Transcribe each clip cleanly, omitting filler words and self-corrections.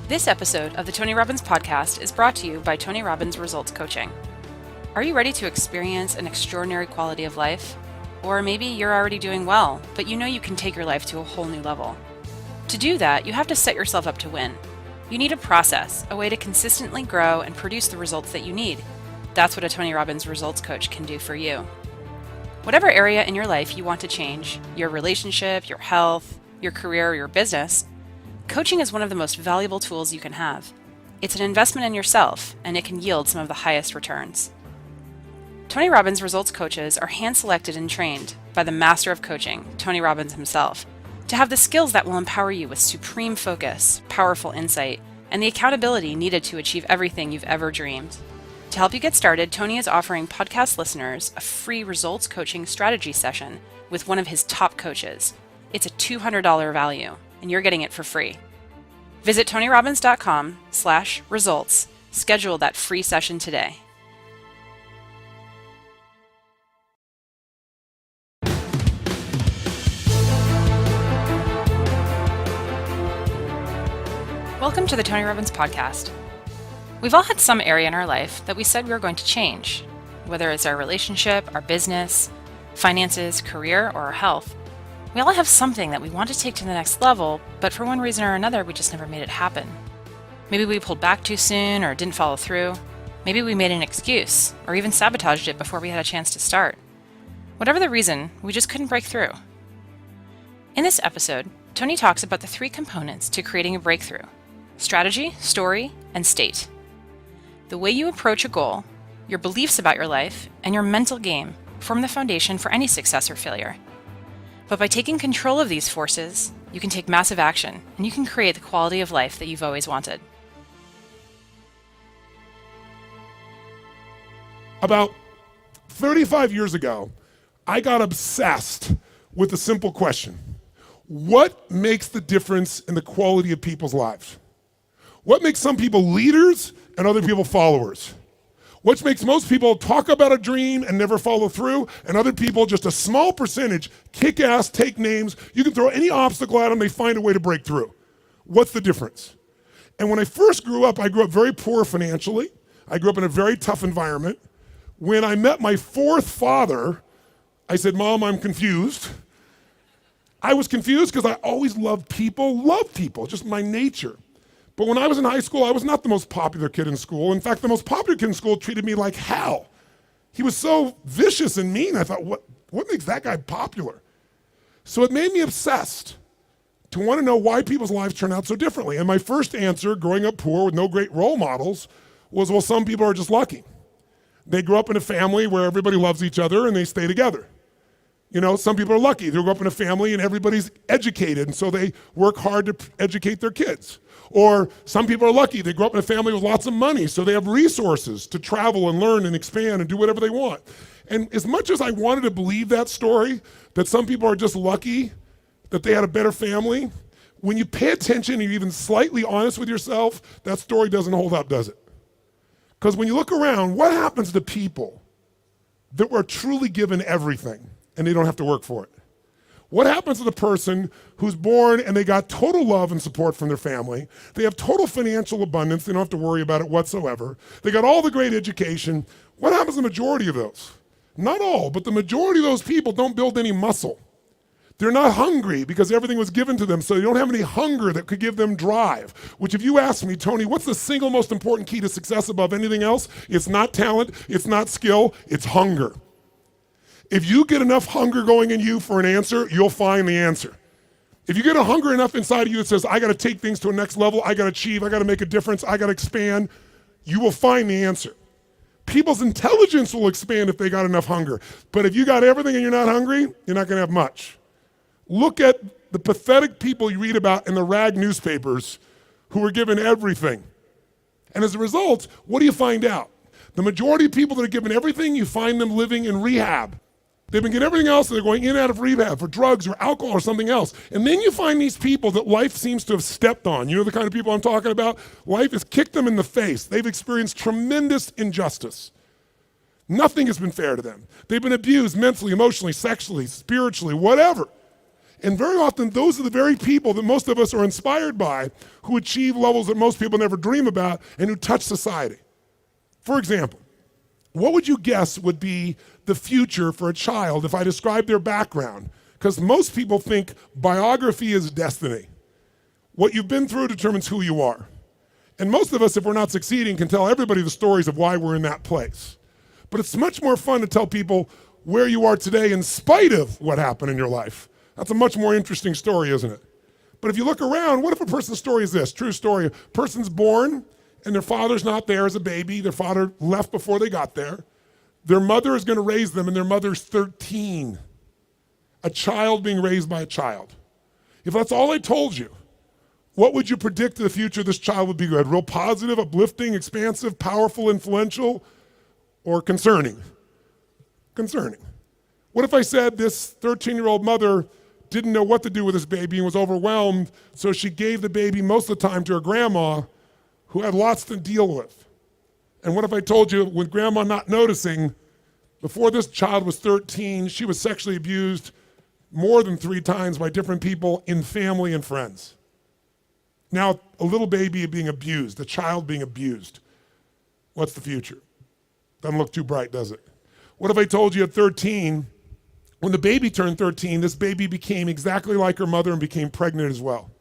This episode of the Tony Robbins podcast is brought to you by Tony Robbins Results Coaching. Are you ready to experience an extraordinary quality of life? Or maybe you're already doing well, but you know you can take your life to a whole new level. To do that, you have to set yourself up to win. You need a process, a way to consistently grow and produce the results that you need. That's what a Tony Robbins Results Coach can do for you. Whatever area in your life you want to change, your relationship, your health, your career, or your business, coaching is one of the most valuable tools you can have. It's an investment in yourself, and it can yield some of the highest returns. Tony Robbins Results Coaches are hand-selected and trained by the master of coaching, Tony Robbins himself, to have the skills that will empower you with supreme focus, powerful insight, and the accountability needed to achieve everything you've ever dreamed. To help you get started, Tony is offering podcast listeners a free results coaching strategy session with one of his top coaches. It's a $200 value, and you're getting it for free. Visit tonyrobbins.com/results. Schedule that free session today. Welcome to the Tony Robbins podcast. We've all had some area in our life that we said we were going to change, whether it's our relationship, our business, finances, career, or our health. We all have something that we want to take to the next level, but for one reason or another, we just never made it happen. Maybe we pulled back too soon or didn't follow through. Maybe we made an excuse or even sabotaged it before we had a chance to start. Whatever the reason, we just couldn't break through. In this episode, Tony talks about the three components to creating a breakthrough: strategy, story, and state. The way you approach a goal, your beliefs about your life, and your mental game form the foundation for any success or failure. But by taking control of these forces, you can take massive action, and you can create the quality of life that you've always wanted. About 35 years ago, I got obsessed with a simple question. What makes the difference in the quality of people's lives? What makes some people leaders and other people followers? What makes most people talk about a dream and never follow through, and other people, just a small percentage, kick ass, take names. You can throw any obstacle at them, they find a way to break through. What's the difference? And when I first grew up, I grew up very poor financially. I grew up in a very tough environment. When I met my fourth father, I said, "Mom, I'm confused." I was confused because I always loved people, just my nature. But when I was in high school, I was not the most popular kid in school. In fact, the most popular kid in school treated me like hell. He was so vicious and mean. I thought, what makes that guy popular? So it made me obsessed to want to know why people's lives turn out so differently. And my first answer, growing up poor with no great role models, was, well, some people are just lucky. They grew up in a family where everybody loves each other and they stay together. You know, some people are lucky. They grew up in a family and everybody's educated, and so they work hard to educate their kids. Or some people are lucky. They grew up in a family with lots of money, so they have resources to travel and learn and expand and do whatever they want. And as much as I wanted to believe that story, that some people are just lucky, that they had a better family, when you pay attention and you're even slightly honest with yourself, that story doesn't hold up, does it? Because when you look around, what happens to people that were truly given everything and they don't have to work for it? What happens to the person who's born and they got total love and support from their family? They have total financial abundance. They don't have to worry about it whatsoever. They got all the great education. What happens to the majority of those? Not all, but the majority of those people don't build any muscle. They're not hungry because everything was given to them, so they don't have any hunger that could give them drive. Which, if you ask me, Tony, what's the single most important key to success above anything else? It's not talent, it's not skill, it's hunger. If you get enough hunger going in you for an answer, you'll find the answer. If you get a hunger enough inside of you that says, I gotta take things to a next level, I gotta achieve, I gotta make a difference, I gotta expand, you will find the answer. People's intelligence will expand if they got enough hunger. But if you got everything and you're not hungry, you're not gonna have much. Look at the pathetic people you read about in the rag newspapers who were given everything. And as a result, what do you find out? The majority of people that are given everything, you find them living in rehab. They've been getting everything else and they're going in and out of rehab for drugs or alcohol or something else. And then you find these people that life seems to have stepped on. You know the kind of people I'm talking about? Life has kicked them in the face. They've experienced tremendous injustice. Nothing has been fair to them. They've been abused mentally, emotionally, sexually, spiritually, whatever. And very often, those are the very people that most of us are inspired by, who achieve levels that most people never dream about and who touch society. For example, what would you guess would be the future for a child if I described their background? Because most people think biography is destiny. What you've been through determines who you are. And most of us, if we're not succeeding, can tell everybody the stories of why we're in that place. But it's much more fun to tell people where you are today in spite of what happened in your life. That's a much more interesting story, isn't it? But if you look around, what if a person's story is this? True story. A person's born and their father's not there as a baby. Their father left before they got there. Their mother is going to raise them, and their mother's 13. A child being raised by a child. If that's all I told you, what would you predict the future of this child would be good? Real positive, uplifting, expansive, powerful, influential, or concerning? Concerning. What if I said this 13-year-old mother didn't know what to do with this baby and was overwhelmed, so she gave the baby most of the time to her grandma, who had lots to deal with? And what if I told you, with grandma not noticing, before this child was 13, she was sexually abused more than 3 times by different people in family and friends? Now, a little baby being abused, a child being abused. What's the future? Doesn't look too bright, does it? What if I told you at 13, when the baby turned 13, this baby became exactly like her mother and became pregnant as well?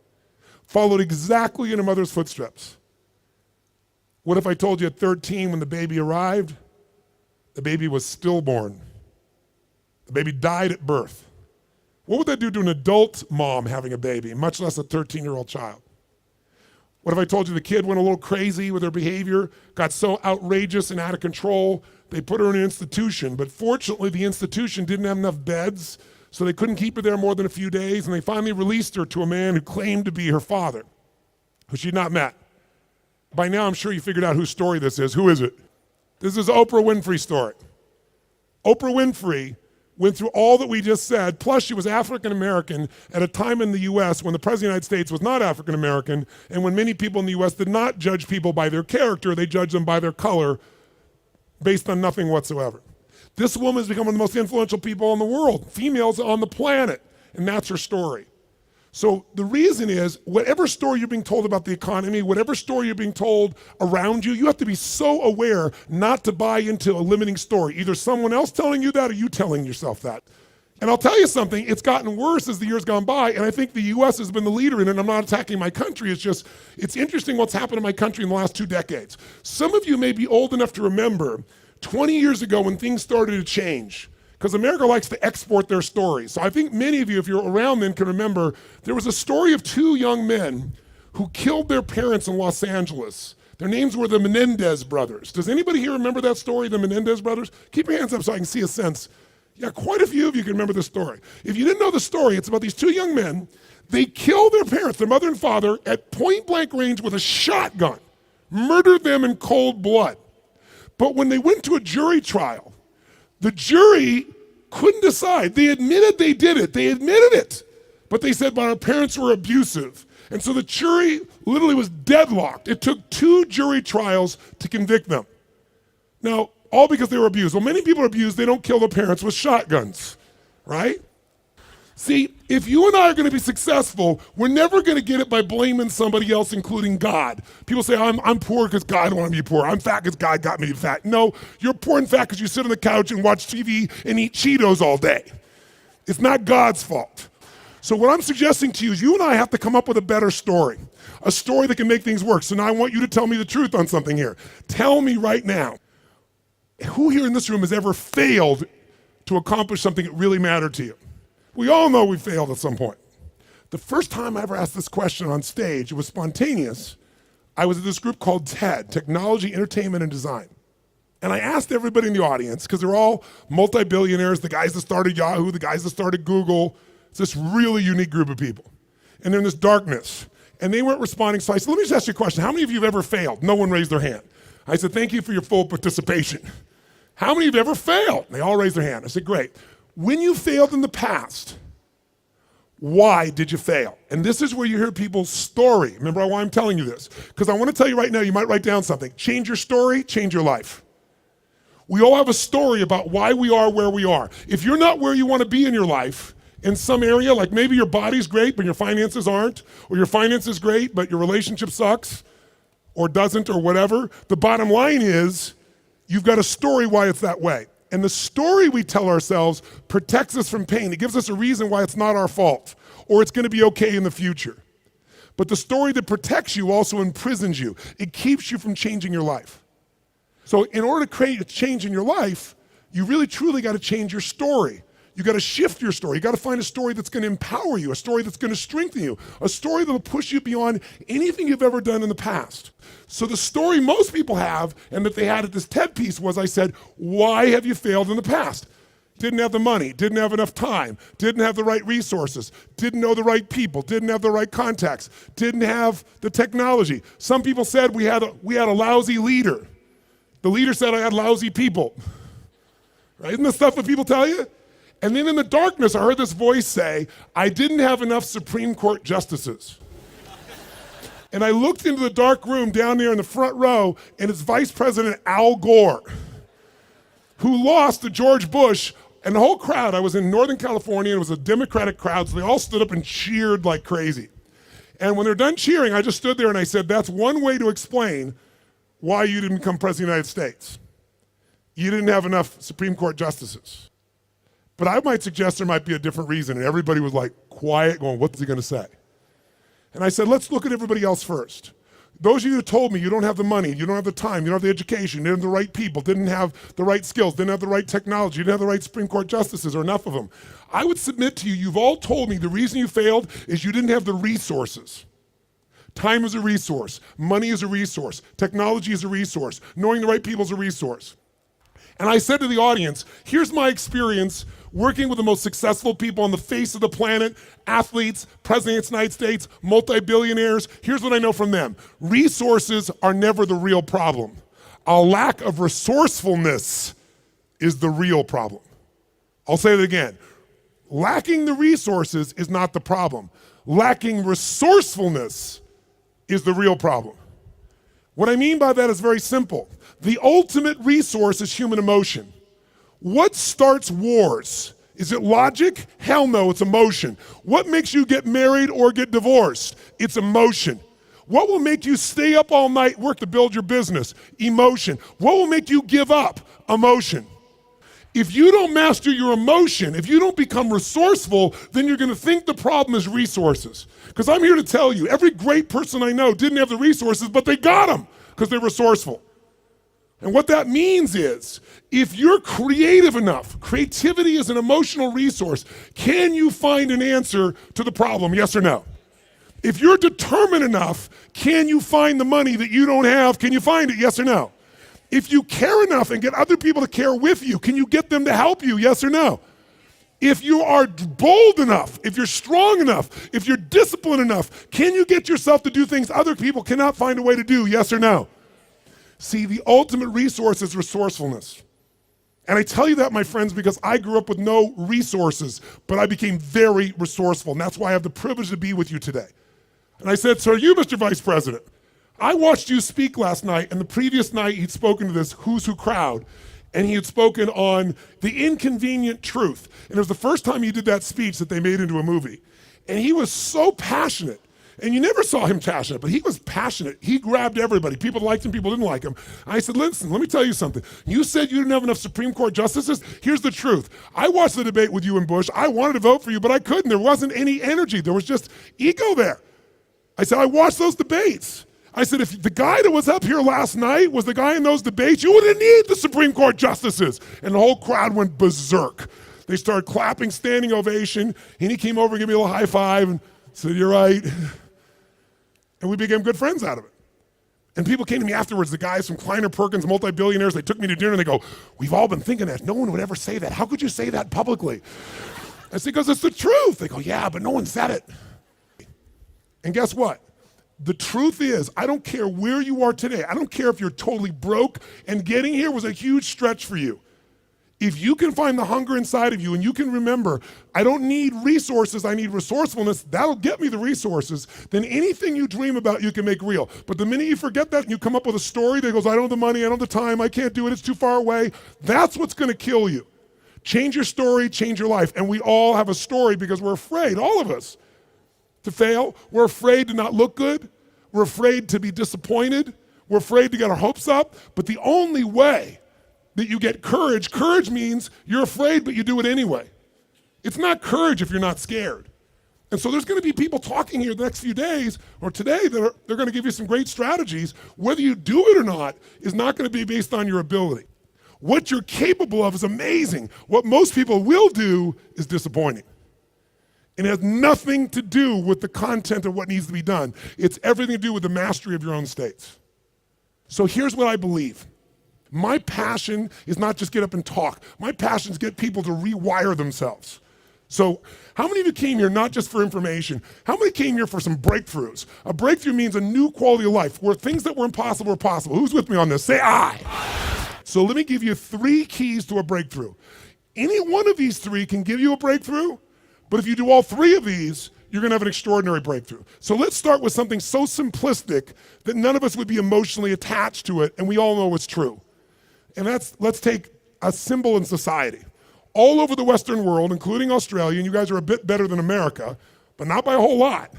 Followed exactly in her mother's footsteps. What if I told you at 13, when the baby arrived, the baby was stillborn? The baby died at birth. What would that do to an adult mom having a baby, much less a 13-year-old child? What if I told you the kid went a little crazy with her behavior, got so outrageous and out of control, they put her in an institution, but fortunately the institution didn't have enough beds, so they couldn't keep her there more than a few days, and they finally released her to a man who claimed to be her father, who she'd not met. By now, I'm sure you figured out whose story this is. Who is it? This is Oprah Winfrey's story. Oprah Winfrey went through all that we just said, plus she was African American at a time in the US when the President of the United States was not African American, and when many people in the US did not judge people by their character, they judged them by their color based on nothing whatsoever. This woman has become one of the most influential people in the world, females on the planet, and that's her story. So the reason is, whatever story you're being told about the economy, whatever story you're being told around you, you have to be so aware not to buy into a limiting story. Either someone else telling you that or you telling yourself that. And I'll tell you something, it's gotten worse as the years gone by, and I think the US has been the leader in it, and I'm not attacking my country, it's interesting what's happened in my country in the last 2 decades. Some of you may be old enough to remember 20 years ago when things started to change, because America likes to export their stories. So I think many of you, if you're around then, can remember there was a story of 2 young men who killed their parents in Los Angeles. Their names were the Menendez brothers. Does anybody here remember that story, the Menendez brothers? Keep your hands up so I can see a sense. Yeah, quite a few of you can remember the story. If you didn't know the story, it's about these 2 young men. They killed their parents, their mother and father, at point blank range with a shotgun, murdered them in cold blood. But when they went to a jury trial, the jury couldn't decide. They admitted they did it. They admitted it. But they said, but our parents were abusive. And so the jury literally was deadlocked. It took 2 jury trials to convict them. Now, all because they were abused. Well, many people are abused. They don't kill their parents with shotguns, right? See, if you and I are going to be successful, we're never going to get it by blaming somebody else, including God. People say, I'm poor because God wanted me poor. I'm fat because God got me fat. No, you're poor and fat because you sit on the couch and watch TV and eat Cheetos all day. It's not God's fault. So what I'm suggesting to you is you and I have to come up with a better story, a story that can make things work. So now I want you to tell me the truth on something here. Tell me right now, who here in this room has ever failed to accomplish something that really mattered to you? We all know we failed at some point. The first time I ever asked this question on stage, it was spontaneous. I was at this group called TED, Technology, Entertainment, and Design. And I asked everybody in the audience, because they're all multi-billionaires, the guys that started Yahoo, the guys that started Google. It's this really unique group of people. And they're in this darkness. And they weren't responding, so I said, let me just ask you a question. How many of you have ever failed? No one raised their hand. I said, thank you for your full participation. How many of you have ever failed? They all raised their hand. I said, great. When you failed in the past, why did you fail? And this is where you hear people's story. Remember why I'm telling you this? Because I want to tell you right now, you might write down something. Change your story, change your life. We all have a story about why we are where we are. If you're not where you want to be in your life, in some area, like maybe your body's great, but your finances aren't, or your finances great, but your relationship sucks, or doesn't, or whatever. The bottom line is, you've got a story why it's that way. And the story we tell ourselves protects us from pain. It gives us a reason why it's not our fault, or it's gonna be okay in the future. But the story that protects you also imprisons you. It keeps you from changing your life. So in order to create a change in your life, you really truly gotta change your story. You gotta shift your story. You gotta find a story that's gonna empower you, a story that's gonna strengthen you, a story that'll push you beyond anything you've ever done in the past. So the story most people have, and that they had at this TED piece was, I said, why have you failed in the past? Didn't have the money, didn't have enough time, didn't have the right resources, didn't know the right people, didn't have the right contacts, didn't have the technology. Some people said we had a lousy leader. The leader said I had lousy people. Right? Isn't this stuff that people tell you? And then in the darkness, I heard this voice say, I didn't have enough Supreme Court justices. And I looked into the dark room down there in the front row, and it's Vice President Al Gore, who lost to George Bush, and the whole crowd, I was in Northern California, and it was a Democratic crowd, so they all stood up and cheered like crazy. And when they're done cheering, I just stood there and I said, that's one way to explain why you didn't become President of the United States. You didn't have enough Supreme Court justices. But I might suggest there might be a different reason, and everybody was like quiet, going, what's he gonna say? And I said, let's look at everybody else first. Those of you who told me you don't have the money, you don't have the time, you don't have the education, you didn't have the right people, didn't have the right skills, didn't have the right technology, you didn't have the right Supreme Court justices, or enough of them. I would submit to you, you've all told me the reason you failed is you didn't have the resources. Time is a resource, money is a resource, technology is a resource, knowing the right people is a resource. And I said to the audience, here's my experience working with the most successful people on the face of the planet, athletes, presidents of the United States, multi-billionaires. Here's what I know from them. Resources are never the real problem. A lack of resourcefulness is the real problem. I'll say it again. Lacking the resources is not the problem. Lacking resourcefulness is the real problem. What I mean by that is very simple. The ultimate resource is human emotion. What starts wars? Is it logic? Hell no, it's emotion. What makes you get married or get divorced? It's emotion. What will make you stay up all night, work to build your business? Emotion. What will make you give up? Emotion. If you don't master your emotion, if you don't become resourceful, then you're gonna think the problem is resources. Because I'm here to tell you, every great person I know didn't have the resources, but they got them because they're resourceful. And what that means is, if you're creative enough, creativity is an emotional resource, can you find an answer to the problem, yes or no? If you're determined enough, can you find the money that you don't have, can you find it, yes or no? If you care enough and get other people to care with you, can you get them to help you, yes or no? If you are bold enough, if you're strong enough, if you're disciplined enough, can you get yourself to do things other people cannot find a way to do, yes or no? See, the ultimate resource is resourcefulness. And I tell you that, my friends, because I grew up with no resources, but I became very resourceful, and that's why I have the privilege to be with you today. And I said, so are you, Mr. Vice President? I watched you speak last night, and the previous night he'd spoken to this Who's Who crowd, and he had spoken on the inconvenient truth. And it was the first time he did that speech that they made into a movie. And he was so passionate. And you never saw him passionate, but he was passionate. He grabbed everybody. People liked him, people didn't like him. I said, listen, let me tell you something. You said you didn't have enough Supreme Court justices? Here's the truth. I watched the debate with you and Bush. I wanted to vote for you, but I couldn't. There wasn't any energy. There was just ego there. I said, I watched those debates. I said, if the guy that was up here last night was the guy in those debates, you wouldn't need the Supreme Court justices. And the whole crowd went berserk. They started clapping, standing ovation, and he came over and gave me a little high five and said, you're right. And we became good friends out of it. And people came to me afterwards, the guys from Kleiner Perkins, multi-billionaires, they took me to dinner and they go, we've all been thinking that. No one would ever say that. How could you say that publicly? I said, because it's the truth. They go, yeah, but no one said it. And guess what? The truth is, I don't care where you are today. I don't care if you're totally broke and getting here was a huge stretch for you. If you can find the hunger inside of you and you can remember, I don't need resources, I need resourcefulness, that'll get me the resources, then anything you dream about you can make real. But the minute you forget that and you come up with a story that goes, I don't have the money, I don't have the time, I can't do it, it's too far away, that's what's gonna kill you. Change your story, change your life. And we all have a story because we're afraid, all of us, to fail. We're afraid to not look good. We're afraid to be disappointed. We're afraid to get our hopes up. But the only way that you get courage means you're afraid, but you do it anyway. It's not courage if you're not scared. And so there's going to be people talking here the next few days or today that they're going to give you some great strategies. Whether you do it or not is not going to be based on your ability. What you're capable of is amazing. What most people will do is disappointing. And it has nothing to do with the content of what needs to be done. It's everything to do with the mastery of your own states. So here's what I believe. My passion is not just get up and talk. My passion is get people to rewire themselves. So how many of you came here not just for information? How many came here for some breakthroughs? A breakthrough means a new quality of life where things that were impossible are possible. Who's with me on this? Say aye. So let me give you 3 keys to a breakthrough. Any one of these 3 can give you a breakthrough, but if you do all 3 of these, you're gonna have an extraordinary breakthrough. So let's start with something so simplistic that none of us would be emotionally attached to it, and we all know it's true. And let's take a symbol in society. All over the Western world, including Australia, and you guys are a bit better than America, but not by a whole lot.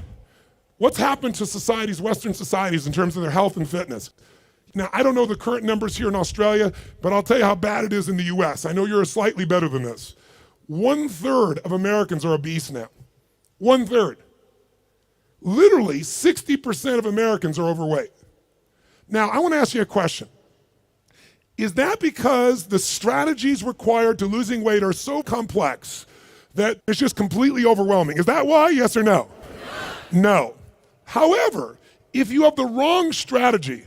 What's happened to societies, Western societies, in terms of their health and fitness? Now, I don't know the current numbers here in Australia, but I'll tell you how bad it is in the US. I know you're slightly better than this. 1/3 of Americans are obese now. 1/3. Literally 60% of Americans are overweight. Now, I want to ask you a question. Is that because the strategies required to losing weight are so complex that it's just completely overwhelming? Is that why? Yes or no? No. However, if you have the wrong strategy,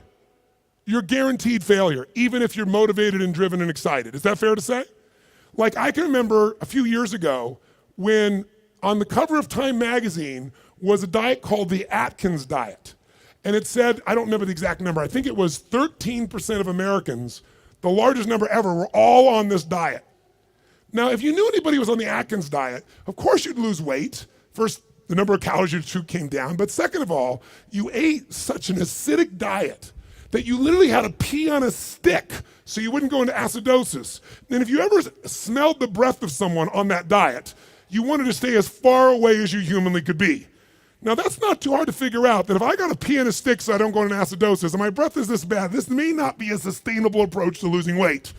you're guaranteed failure, even if you're motivated and driven and excited. Is that fair to say? Like, I can remember a few years ago when on the cover of Time magazine was a diet called the Atkins diet. And it said, I don't remember the exact number, I think it was 13% of Americans, the largest number ever, were all on this diet. Now, if you knew anybody who was on the Atkins diet, of course you'd lose weight. First, the number of calories you took came down, but second of all, you ate such an acidic diet that you literally had to pee on a stick so you wouldn't go into acidosis. And if you ever smelled the breath of someone on that diet, you wanted to stay as far away as you humanly could be. Now, that's not too hard to figure out, that if I got to pee in a stick so I don't go into acidosis and my breath is this bad, this may not be a sustainable approach to losing weight.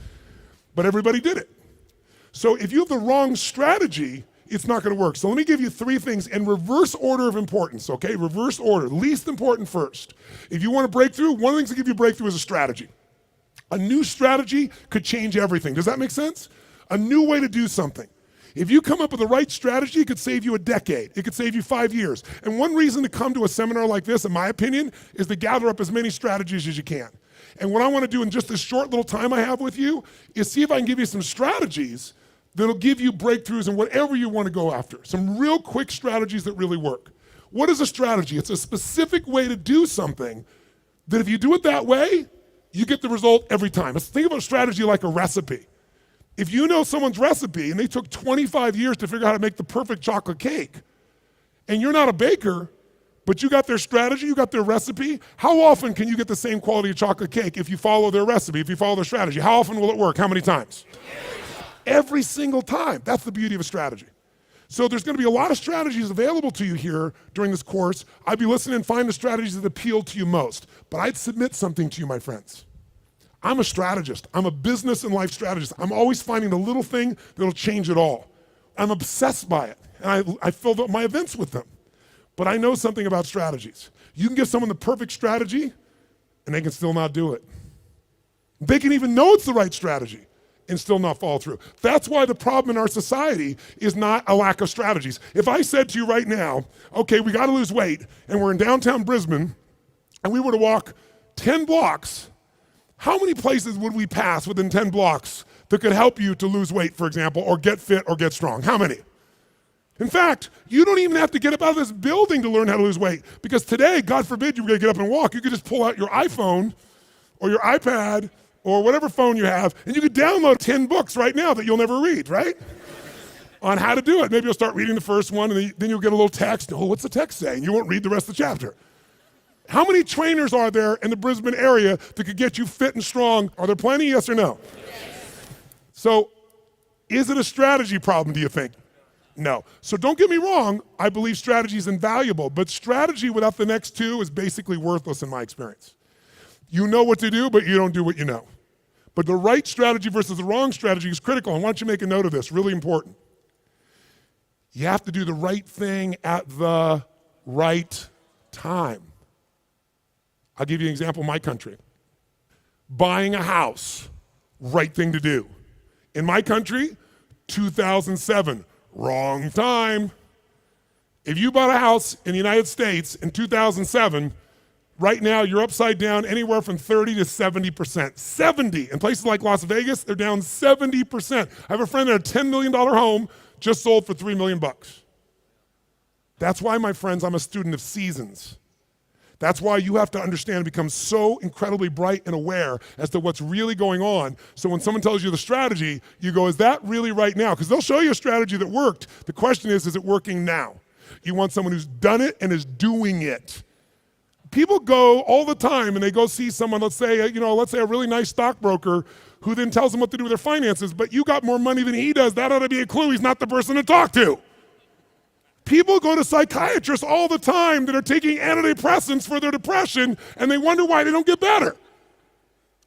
But everybody did it. So if you have the wrong strategy, it's not going to work. So let me give you 3 things in reverse order of importance, okay? Reverse order, least important first. If you want a breakthrough, one of the things that give you a breakthrough is a strategy. A new strategy could change everything. Does that make sense? A new way to do something. If you come up with the right strategy, it could save you a decade. It could save you 5 years. And one reason to come to a seminar like this, in my opinion, is to gather up as many strategies as you can. And what I want to do in just this short little time I have with you is see if I can give you some strategies that'll give you breakthroughs in whatever you want to go after. Some real quick strategies that really work. What is a strategy? It's a specific way to do something that if you do it that way, you get the result every time. Let's think about a strategy like a recipe. If you know someone's recipe and they took 25 years to figure out how to make the perfect chocolate cake, and you're not a baker, but you got their strategy, you got their recipe, how often can you get the same quality of chocolate cake if you follow their recipe, if you follow their strategy? How often will it work? How many times? Every single time. That's the beauty of a strategy. So there's going to be a lot of strategies available to you here during this course. I'd be listening and find the strategies that appeal to you most. But I'd submit something to you, my friends. I'm a strategist. I'm a business and life strategist. I'm always finding the little thing that'll change it all. I'm obsessed by it. And I filled up my events with them. But I know something about strategies. You can give someone the perfect strategy, and they can still not do it. They can even know it's the right strategy and still not follow through. That's why the problem in our society is not a lack of strategies. If I said to you right now, okay, we got to lose weight, and we're in downtown Brisbane, and we were to walk 10 blocks, how many places would we pass within 10 blocks that could help you to lose weight, for example, or get fit or get strong? How many? In fact, you don't even have to get up out of this building to learn how to lose weight, because today, God forbid you were going to get up and walk, you could just pull out your iPhone or your iPad or whatever phone you have, and you could download 10 books right now that you'll never read, right? On how to do it. Maybe you'll start reading the first one, and then you'll get a little text. Oh, what's the text say? And you won't read the rest of the chapter. How many trainers are there in the Brisbane area that could get you fit and strong? Are there plenty, yes or no? Yes. So Is it a strategy problem, do you think? No. So don't get me wrong, I believe strategy is invaluable, but strategy without the next two is basically worthless in my experience. You know what to do, but you don't do what you know. But the right strategy versus the wrong strategy is critical, and why don't you make a note of this, really important. You have to do the right thing at the right time. I'll give you an example in my country. Buying a house, right thing to do. In my country, 2007, wrong time. If you bought a house in the United States in 2007, right now you're upside down anywhere from 30 to 70%. 70. In places like Las Vegas, they're down 70%. I have a friend that had a $10 million home just sold for $3 million. That's why, my friends, I'm a student of seasons. That's why you have to understand and become so incredibly bright and aware as to what's really going on. So when someone tells you the strategy, you go, is that really right now? Because they'll show you a strategy that worked. The question is it working now? You want someone who's done it and is doing it. People go all the time and they go see someone, let's say a really nice stockbroker who then tells them what to do with their finances, but you got more money than he does. That ought to be a clue he's not the person to talk to. People go to psychiatrists all the time that are taking antidepressants for their depression, and they wonder why they don't get better.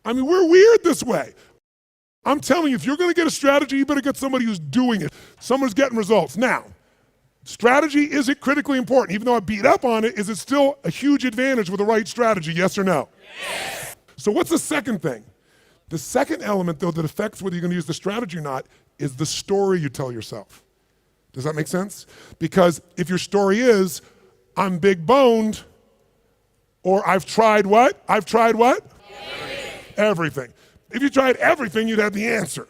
I mean, we're weird this way. I'm telling you, if you're gonna get a strategy, you better get somebody who's doing it, someone who's getting results. Now, strategy, is it critically important? Even though I beat up on it, is it still a huge advantage with the right strategy, yes or no? Yes. So what's the second thing? The second element, though, that affects whether you're gonna use the strategy or not is the story you tell yourself. Does that make sense? Because if your story is, I'm big boned, or I've tried what? I've tried what? Everything. If you tried everything, you'd have the answer.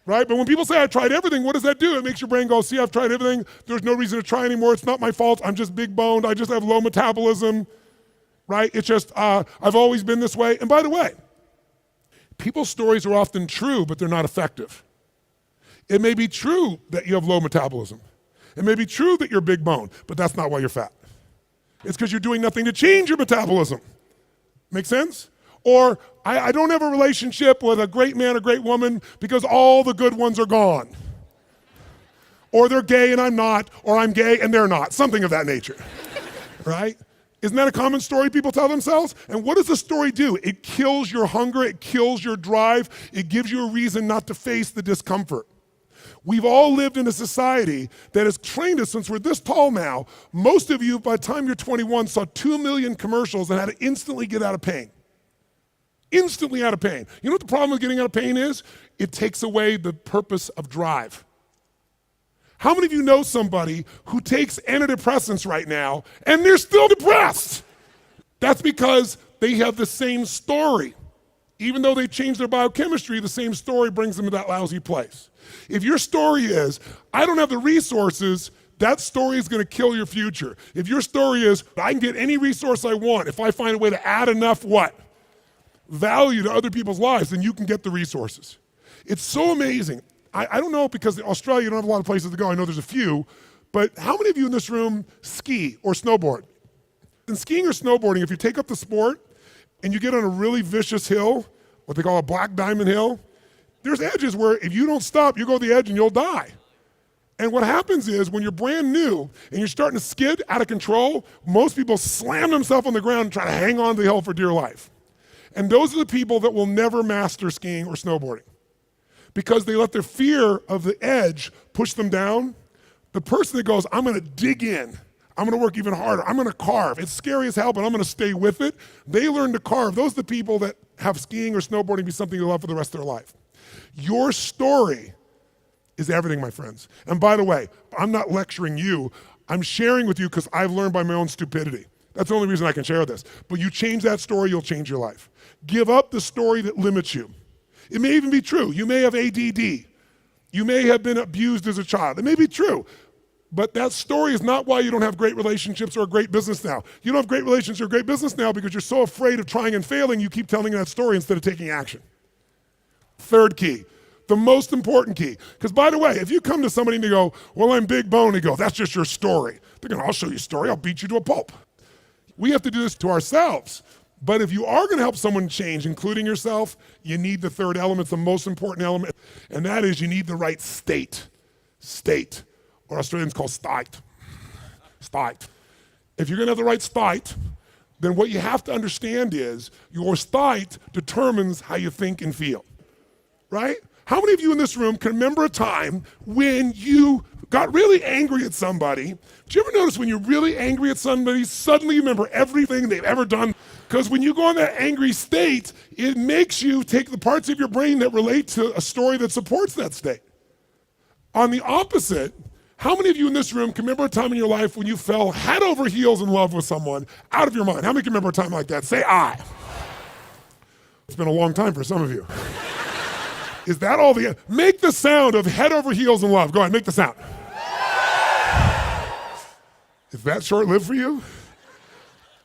Right? But when people say I tried everything, what does that do? It makes your brain go, see, I've tried everything. There's no reason to try anymore. It's not my fault. I'm just big boned. I just have low metabolism. Right? It's just, I've always been this way. And by the way, people's stories are often true, but they're not effective. It may be true that you have low metabolism. It may be true that you're big bone, but that's not why you're fat. It's because you're doing nothing to change your metabolism. Make sense? Or I don't have a relationship with a great man or great woman because all the good ones are gone. Or they're gay and I'm not, or I'm gay and they're not, something of that nature, right? Isn't that a common story people tell themselves? And what does the story do? It kills your hunger, it kills your drive, it gives you a reason not to face the discomfort. We've all lived in a society that has trained us since we're this tall now. Most of you, by the time you're 21, saw 2 million commercials and had to instantly get out of pain. Instantly out of pain. You know what the problem with getting out of pain is? It takes away the purpose of drive. How many of you know somebody who takes antidepressants right now and they're still depressed? That's because they have the same story. Even though they changed their biochemistry, the same story brings them to that lousy place. If your story is, I don't have the resources, that story is gonna kill your future. If your story is, I can get any resource I want, if I find a way to add enough what? Value to other people's lives, then you can get the resources. It's so amazing. I don't know, because in Australia you don't have a lot of places to go, I know there's a few, but how many of you in this room ski or snowboard? In skiing or snowboarding, if you take up the sport and you get on a really vicious hill, what they call a black diamond hill, there's edges where if you don't stop, you go to the edge and you'll die. And what happens is when you're brand new and you're starting to skid out of control, most people slam themselves on the ground and try to hang on to the hill for dear life. And those are the people that will never master skiing or snowboarding because they let their fear of the edge push them down. The person that goes, I'm gonna dig in, I'm gonna work even harder, I'm gonna carve. It's scary as hell, but I'm gonna stay with it. They learn to carve. Those are the people that have skiing or snowboarding be something they love for the rest of their life. Your story is everything, my friends. And by the way, I'm not lecturing you. I'm sharing with you because I've learned by my own stupidity. That's the only reason I can share this. But you change that story, you'll change your life. Give up the story that limits you. It may even be true. You may have ADD. You may have been abused as a child. It may be true. But that story is not why you don't have great relationships or a great business now. You don't have great relationships or a great business now because you're so afraid of trying and failing, you keep telling that story instead of taking action. Third key, the most important key. Because by the way, if you come to somebody and you go, well, I'm big bone, and you go, that's just your story. They're going, I'll show you a story, I'll beat you to a pulp. We have to do this to ourselves. But if you are gonna help someone change, including yourself, you need the third element, it's the most important element, and that is you need the right state. State, or Australians call state. State. If you're gonna have the right state, then what you have to understand is your state determines how you think and feel, right? How many of you in this room can remember a time when you got really angry at somebody? Do you ever notice when you're really angry at somebody, suddenly you remember everything they've ever done? Because when you go in that angry state, it makes you take the parts of your brain that relate to a story that supports that state. On the opposite, how many of you in this room can remember a time in your life when you fell head over heels in love with someone out of your mind? How many can remember a time like that? Say I. It's been a long time for some of you. Is that all the, make the sound of head over heels in love. Go ahead, make the sound. Is that short-lived for you?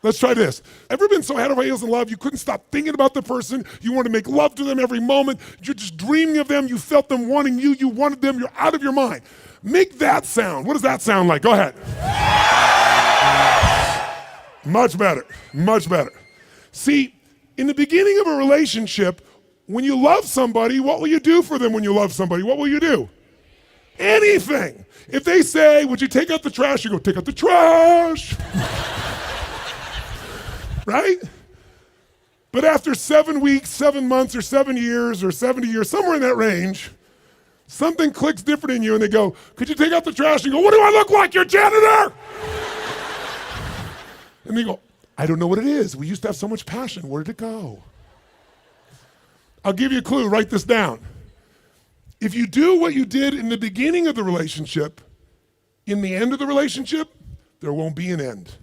Let's try this. Ever been so head over heels in love you couldn't stop thinking about the person, you wanted to make love to them every moment, you're just dreaming of them, you felt them wanting you, you wanted them, you're out of your mind. Make that sound. What does that sound like? Go ahead. Much better, much better. See, in the beginning of a relationship, when you love somebody, what will you do for them when you love somebody? What will you do? Anything. If they say, would you take out the trash? You go, take out the trash. Right? But after 7 weeks, 7 months, or 7 years, or 70 years, somewhere in that range, something clicks different in you and they go, could you take out the trash? You go, what do I look like, your janitor? And they go, I don't know what it is. We used to have so much passion. Where did it go? I'll give you a clue, write this down. If you do what you did in the beginning of the relationship, in the end of the relationship, there won't be an end.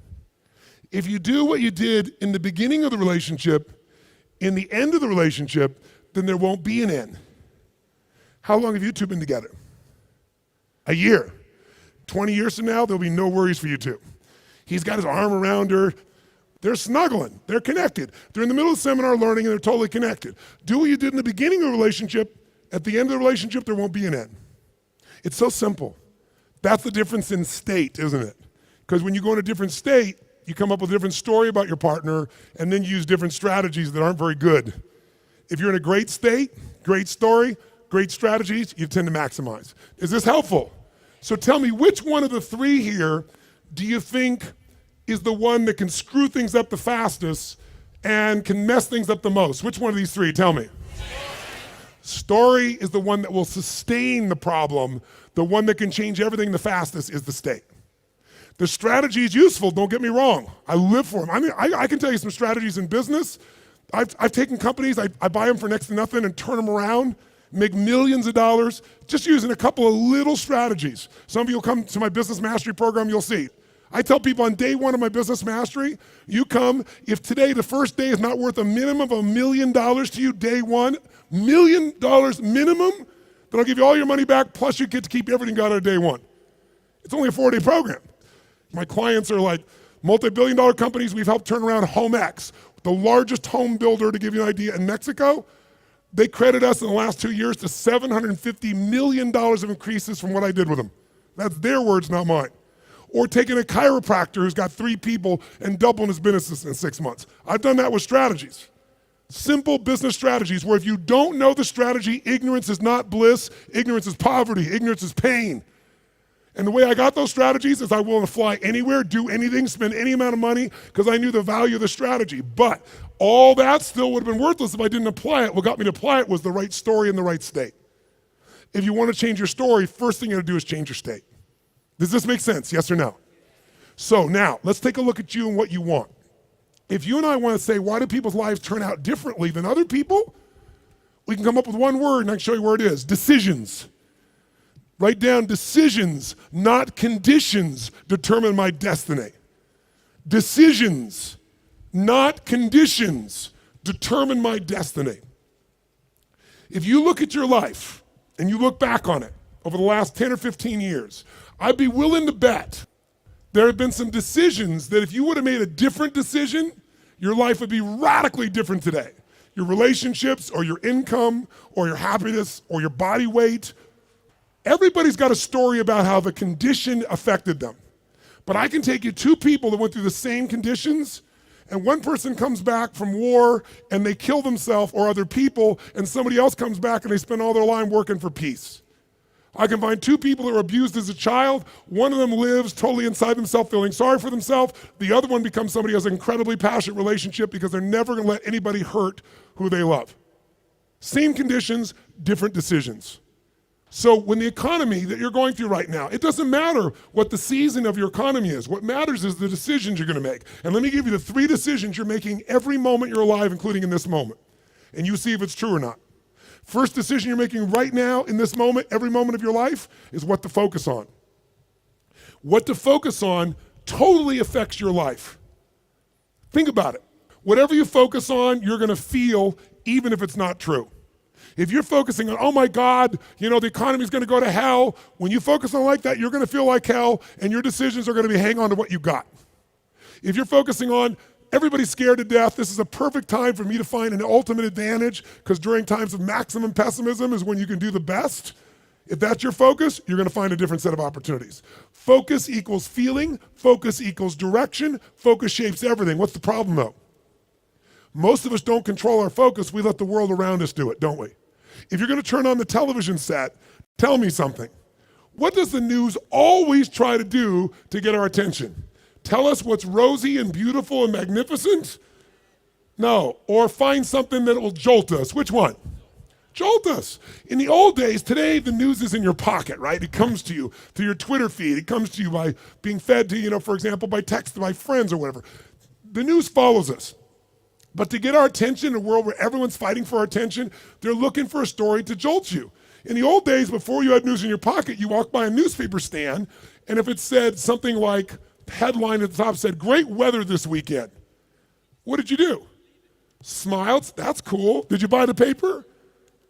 If you do what you did in the beginning of the relationship, in the end of the relationship, then there won't be an end. How long have you two been together? A year. 20 years from now, there'll be no worries for you two. He's got his arm around her. They're snuggling, they're connected. They're in the middle of the seminar learning and they're totally connected. Do what you did in the beginning of the relationship, at the end of the relationship, there won't be an end. It's so simple. That's the difference in state, isn't it? Because when you go in a different state, you come up with a different story about your partner and then you use different strategies that aren't very good. If you're in a great state, great story, great strategies, you tend to maximize. Is this helpful? So tell me, which one of the three here do you think is the one that can screw things up the fastest and can mess things up the most? Which one of these three? Tell me. Story is the one that will sustain the problem. The one that can change everything the fastest is the state. The strategy is useful, don't get me wrong. I live for them. I mean, I can tell you some strategies in business. I've taken companies, I buy them for next to nothing and turn them around, make millions of dollars, just using a couple of little strategies. Some of you will come to my business mastery program, you'll see. I tell people on day one of my business mastery, you come, if today the first day is not worth a minimum of $1 million to you, day one, $1 million minimum, then I'll give you all your money back, plus you get to keep everything got out of day one. It's only a 4-day program. My clients are like multi-billion-dollar companies. We've helped turn around HomeX, the largest home builder, to give you an idea, in Mexico. They credit us in the last 2 years to $750 million of increases from what I did with them. That's their words, not mine. Or taking a chiropractor who's got 3 people and doubling his business in 6 months. I've done that with strategies. Simple business strategies where if you don't know the strategy, ignorance is not bliss, ignorance is poverty, ignorance is pain. And the way I got those strategies is I willing to fly anywhere, do anything, spend any amount of money because I knew the value of the strategy. But all that still would have been worthless if I didn't apply it. What got me to apply it was the right story in the right state. If you want to change your story, first thing you got to do is change your state. Does this make sense, yes or no? So now, let's take a look at you and what you want. If you and I want to say, why do people's lives turn out differently than other people? We can come up with one word and I can show you where it is. Decisions. Write down decisions, not conditions, determine my destiny. Decisions, not conditions, determine my destiny. If you look at your life and you look back on it over the last 10 or 15 years, I'd be willing to bet there have been some decisions that if you would have made a different decision, your life would be radically different today. Your relationships or your income or your happiness or your body weight. Everybody's got a story about how the condition affected them. But I can take you 2 people that went through the same conditions and one person comes back from war and they kill themselves or other people, and somebody else comes back and they spend all their life working for peace. I can find two people that were abused as a child. One of them lives totally inside themselves, feeling sorry for themselves. The other one becomes somebody who has an incredibly passionate relationship because they're never going to let anybody hurt who they love. Same conditions, different decisions. So when the economy that you're going through right now, it doesn't matter what the season of your economy is. What matters is the decisions you're going to make. And let me give you the 3 decisions you're making every moment you're alive, including in this moment. And you see if it's true or not. First decision you're making right now, in this moment, every moment of your life, is what to focus on. What to focus on totally affects your life. Think about it. Whatever you focus on, you're going to feel, even if it's not true. If you're focusing on, oh my God, the economy's going to go to hell, when you focus on like that, you're going to feel like hell, and your decisions are going to be hang on to what you got. If you're focusing on, everybody's scared to death, this is a perfect time for me to find an ultimate advantage, because during times of maximum pessimism is when you can do the best. If that's your focus, you're going to find a different set of opportunities. Focus equals feeling. Focus equals direction. Focus shapes everything. What's the problem though? Most of us don't control our focus. We let the world around us do it, don't we? If you're going to turn on the television set, tell me something. What does the news always try to do to get our attention? Tell us what's rosy and beautiful and magnificent? No. Or find something that will jolt us. Which one? Jolt us. In the old days, today the news is in your pocket, right? It comes to you through your Twitter feed. It comes to you by being fed to, for example, by text by friends or whatever. The news follows us. But to get our attention in a world where everyone's fighting for our attention, they're looking for a story to jolt you. In the old days, before you had news in your pocket, you walked by a newspaper stand, and if it said something like, headline at the top said, great weather this weekend, what did you do? Smiled, that's cool. Did you buy the paper?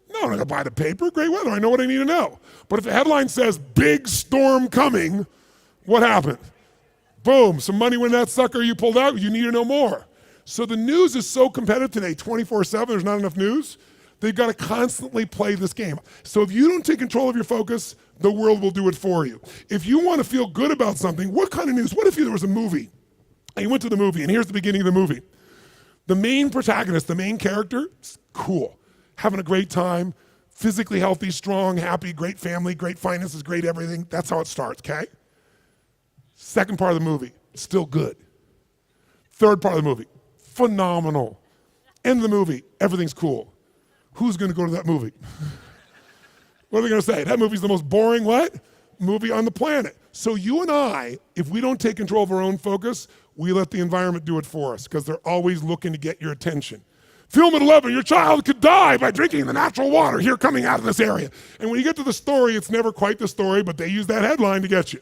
No, I'm not gonna buy the paper. Great weather, I know what I need to know. But if the headline says, big storm coming, what happened? Boom, some money went in that sucker you pulled out, you need to know more. So the news is so competitive today, 24/7, there's not enough news. They've got to constantly play this game. So if you don't take control of your focus, the world will do it for you. If you want to feel good about something, what kind of news? What if there was a movie, and you went to the movie, and here's the beginning of the movie. The main protagonist, the main character, is cool, having a great time, physically healthy, strong, happy, great family, great finances, great everything. That's how it starts, okay? Second part of the movie, still good. Third part of the movie, phenomenal. End of the movie, everything's cool. Who's going to go to that movie? What are they going to say? That movie's the most boring what? Movie on the planet. So you and I, if we don't take control of our own focus, we let the environment do it for us because they're always looking to get your attention. Film at 11, your child could die by drinking the natural water here coming out of this area. And when you get to the story, it's never quite the story, but they use that headline to get you.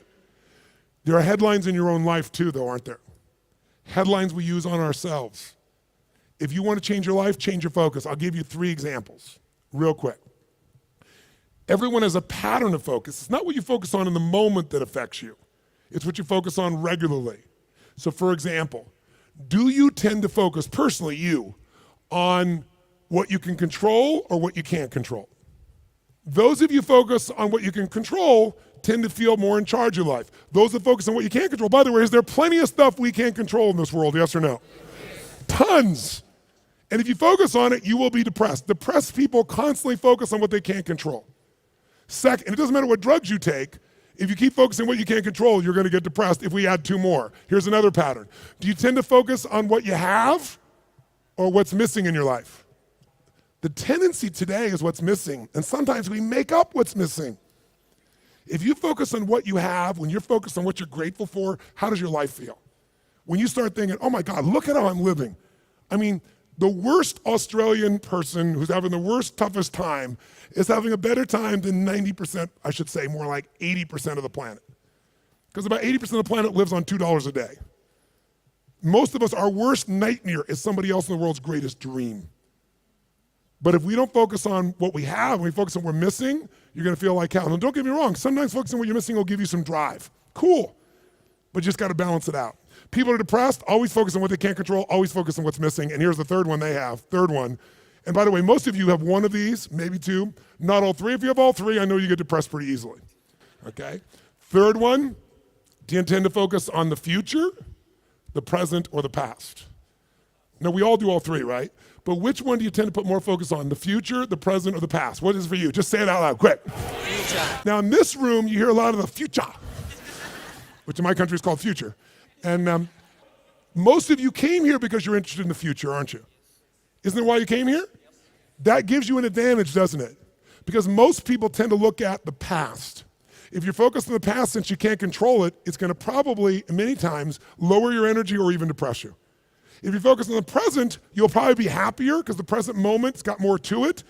There are headlines in your own life too, though, aren't there? Headlines we use on ourselves. If you want to change your life, change your focus. I'll give you 3 examples real quick. Everyone has a pattern of focus. It's not what you focus on in the moment that affects you. It's what you focus on regularly. So for example, do you tend to focus, personally you, on what you can control or what you can't control? Those of you focus on what you can control tend to feel more in charge of life. Those that focus on what you can't control, by the way, is there plenty of stuff we can't control in this world, yes or no? Tons. And if you focus on it, you will be depressed. Depressed people constantly focus on what they can't control. Second, and it doesn't matter what drugs you take, if you keep focusing on what you can't control, you're going to get depressed if we add 2 more. Here's another pattern. Do you tend to focus on what you have or what's missing in your life? The tendency today is what's missing, and sometimes we make up what's missing. If you focus on what you have, when you're focused on what you're grateful for, how does your life feel? When you start thinking, oh my God, look at how I'm living. I mean, the worst Australian person who's having the worst, toughest time is having a better time than 90%, I should say more like 80% of the planet. Because about 80% of the planet lives on $2 a day. Most of us, our worst nightmare is somebody else in the world's greatest dream. But if we don't focus on what we have, and we focus on what we're missing, you're gonna feel like hell. And don't get me wrong, sometimes focusing on what you're missing will give you some drive. Cool, but you just gotta balance it out. People are depressed, always focus on what they can't control, always focus on what's missing, and here's the third one they have, third one. And by the way, most of you have one of these, maybe 2, not all 3. If you have all 3, I know you get depressed pretty easily, okay? Third one, do you intend to focus on the future, the present, or the past? Now, we all do all three, right? But which one do you tend to put more focus on, the future, the present, or the past? What is it for you? Just say it out loud, quick. Future. Now, in this room, you hear a lot of the future, which in my country is called future. And most of you came here because you're interested in the future, aren't you? Isn't that why you came here? That gives you an advantage, doesn't it? Because most people tend to look at the past. If you're focused on the past, since you can't control it, it's going to probably, many times, lower your energy or even depress you. If you focus on the present, you'll probably be happier because the present moment's got more to it.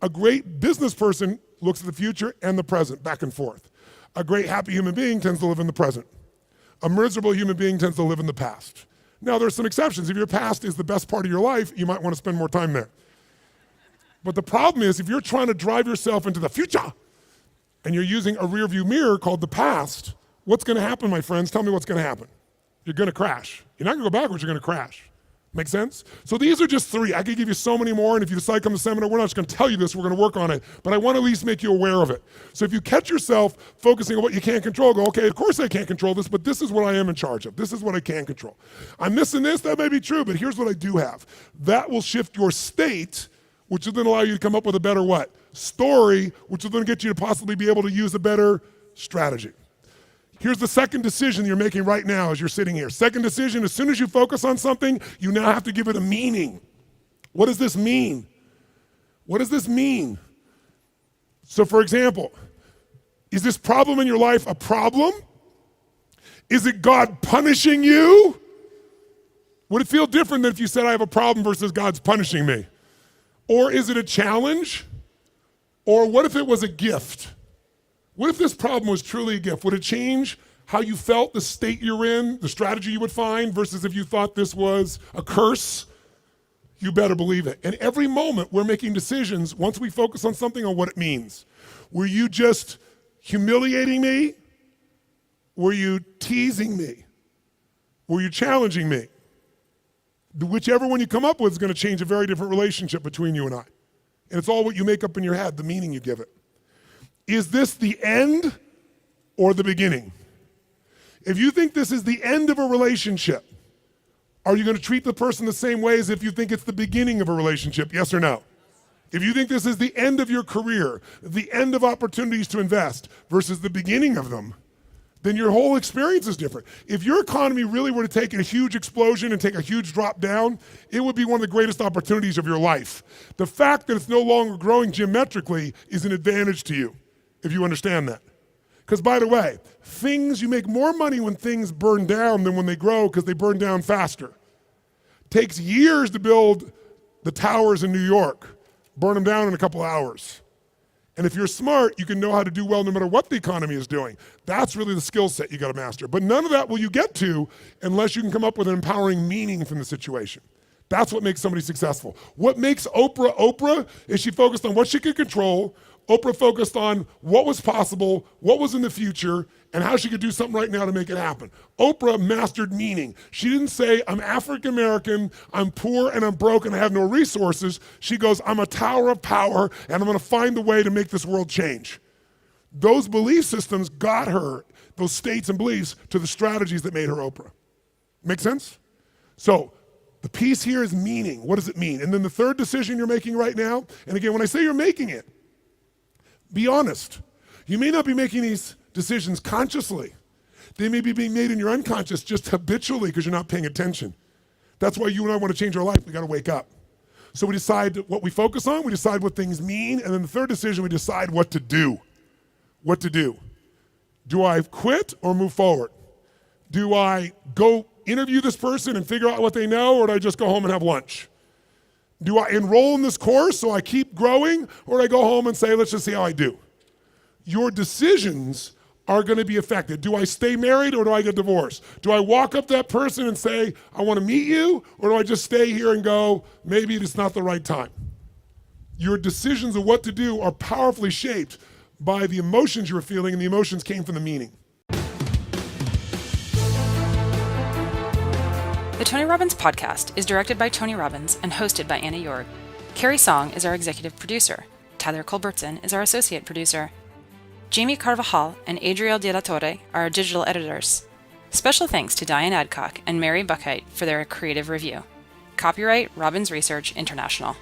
A great business person looks at the future and the present, back and forth. A great happy human being tends to live in the present. A miserable human being tends to live in the past. Now, there's some exceptions. If your past is the best part of your life, you might want to spend more time there. But the problem is, if you're trying to drive yourself into the future and you're using a rear view mirror called the past, what's going to happen, my friends? Tell me what's going to happen. You're going to crash. You're not going to go backwards, you're going to crash. Make sense? So these are just three. I could give you so many more, and if you decide to come to the seminar, we're not just going to tell you this, we're going to work on it. But I want to at least make you aware of it. So if you catch yourself focusing on what you can't control, go, okay, of course I can't control this, but this is what I am in charge of. This is what I can control. I'm missing this, that may be true, but here's what I do have. That will shift your state, which will then allow you to come up with a better what? Story, which will then get you to possibly be able to use a better strategy. Here's the second decision you're making right now as you're sitting here. Second decision, as soon as you focus on something, you now have to give it a meaning. What does this mean? What does this mean? So for example, is this problem in your life a problem? Is it God punishing you? Would it feel different than if you said I have a problem versus God's punishing me? Or is it a challenge? Or what if it was a gift? What if this problem was truly a gift? Would it change how you felt, the state you're in, the strategy you would find, versus if you thought this was a curse? You better believe it. And every moment we're making decisions once we focus on something, on what it means. Were you just humiliating me? Were you teasing me? Were you challenging me? Whichever one you come up with is going to change a very different relationship between you and I. And it's all what you make up in your head, the meaning you give it. Is this the end or the beginning? If you think this is the end of a relationship, are you going to treat the person the same way as if you think it's the beginning of a relationship? Yes or no? If you think this is the end of your career, the end of opportunities to invest versus the beginning of them, then your whole experience is different. If your economy really were to take a huge explosion and take a huge drop down, it would be one of the greatest opportunities of your life. The fact that it's no longer growing geometrically is an advantage to you, if you understand that. Because by the way, you make more money when things burn down than when they grow because they burn down faster. Takes years to build the towers in New York, burn them down in a couple hours. And if you're smart, you can know how to do well no matter what the economy is doing. That's really the skill set you got to master. But none of that will you get to unless you can come up with an empowering meaning from the situation. That's what makes somebody successful. What makes Oprah Oprah is she focused on what she could control. Oprah focused on what was possible, what was in the future, and how she could do something right now to make it happen. Oprah mastered meaning. She didn't say, I'm African American, I'm poor and I'm broke and I have no resources. She goes, I'm a tower of power and I'm gonna find a way to make this world change. Those belief systems got her, those states and beliefs, to the strategies that made her Oprah. Make sense? So the piece here is meaning. What does it mean? And then the third decision you're making right now, and again, when I say you're making it, be honest. You may not be making these decisions consciously. They may be being made in your unconscious just habitually because you're not paying attention. That's why you and I want to change our life. We got to wake up. So we decide what we focus on, we decide what things mean, and then the third decision, we decide what to do. What to do. Do I quit or move forward? Do I go interview this person and figure out what they know, or do I just go home and have lunch? Do I enroll in this course so I keep growing, or do I go home and say, let's just see how I do? Your decisions are going to be affected. Do I stay married or do I get divorced? Do I walk up to that person and say, I want to meet you, or do I just stay here and go, maybe it's not the right time? Your decisions of what to do are powerfully shaped by the emotions you're feeling, and the emotions came from the meaning. The Tony Robbins podcast is directed by Tony Robbins and hosted by Anna York. Carrie Song is our executive producer. Tyler Culbertson is our associate producer. Jamie Carvajal and Adriel De La Torre are our digital editors. Special thanks to Diane Adcock and Mary Buckheit for their creative review. Copyright Robbins Research International.